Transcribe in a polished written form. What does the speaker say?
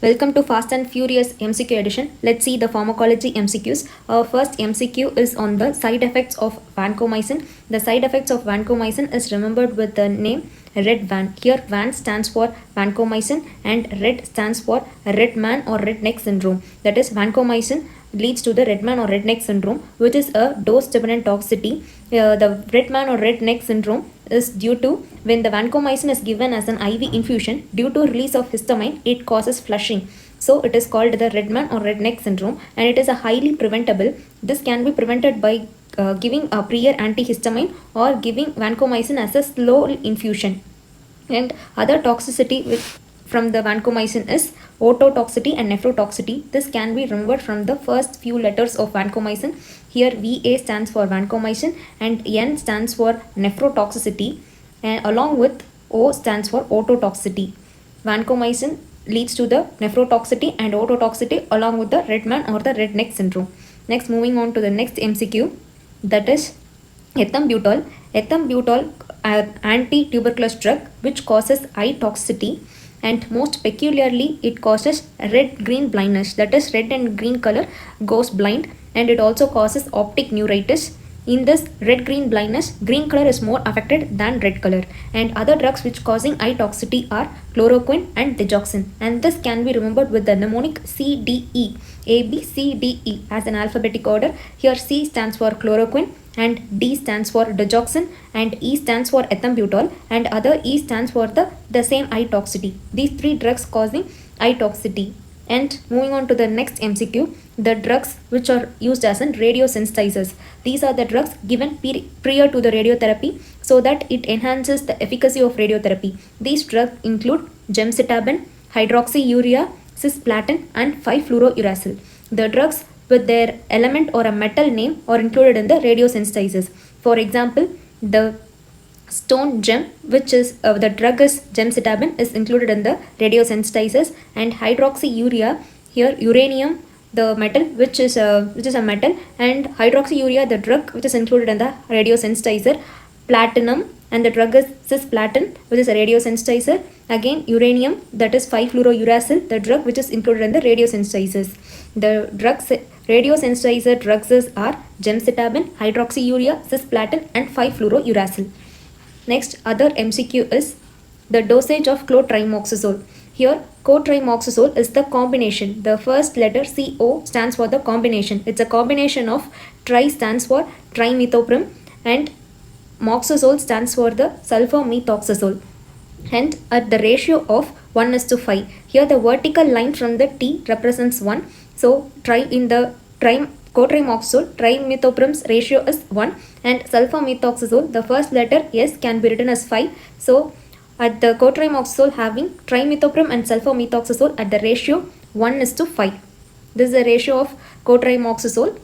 Welcome to Fast and Furious MCQ edition. Let's see the pharmacology MCQs. Our first MCQ is on the side effects of vancomycin. The side effects of vancomycin is remembered with the name red van. Here van stands for vancomycin and red stands for red man or red neck syndrome. That is, vancomycin leads to the red man or red neck syndrome, which is a dose dependent toxicity. The red man or red neck syndrome is due to when the vancomycin is given as an IV infusion, due to release of histamine, it causes flushing. So it is called the red man or red neck syndrome, and it is a highly preventable. This can be prevented by giving a prior antihistamine or giving vancomycin as a slow infusion. And other toxicity from the vancomycin is ototoxicity and nephrotoxicity. This can be remembered from the first few letters of vancomycin. Here VA stands for vancomycin and N stands for nephrotoxicity, and along with O stands for ototoxicity. Vancomycin leads to the nephrotoxicity and ototoxicity along with the red man or the red neck syndrome. Next, moving on to the next MCQ, that is ethambutol. Ethambutol, an anti-tuberculous drug which causes eye toxicity, and most peculiarly it causes red-green blindness. That is, red and green color goes blind, and it also causes optic neuritis. In this red-green blindness, green color is more affected than red color. And other drugs which causing eye toxicity are chloroquine and digoxin. And this can be remembered with the mnemonic CDE, A, B, C, D, E as an alphabetic order. Here C stands for chloroquine, and D stands for digoxin, and E stands for ethambutol, and other E stands for the same eye toxicity. These three drugs causing eye toxicity. And moving on to the next MCQ, the drugs which are used as in radiosensitizers. These are the drugs given prior to the radiotherapy so that it enhances the efficacy of radiotherapy. These drugs include gemcitabine, hydroxyurea, cisplatin, and 5-fluorouracil. The drugs with their element or a metal name are included in the radiosensitizers. For example, the stone gem, which is the drug is gemcitabine, is included in the radiosensitizers, and hydroxyurea, here uranium, the metal, which is a metal, and hydroxyurea, the drug which is included in the radiosensitizer, platinum, and the drug is cisplatin, which is a radiosensitizer. Again, uranium, that is 5-fluorouracil, the drug which is included in the radiosensitizers. The drugs radiosensitizer drugs are gemcitabine, hydroxyurea, cisplatin, and 5-fluorouracil. Next, other MCQ is the dosage of clotrimazole. Here, clotrimazole is the combination. The first letter CO stands for the combination. It's a combination of tri stands for trimethoprim and moxazole stands for the sulfamethoxazole, and at the ratio of 1:5. Here the vertical line from the T represents 1. So clotrimazole, trimethoprim's ratio is 1, and sulfamethoxazole, the first letter S can be written as 5. So at the clotrimazole having trimethoprim and sulfamethoxazole at the ratio 1:5. This is the ratio of clotrimazole.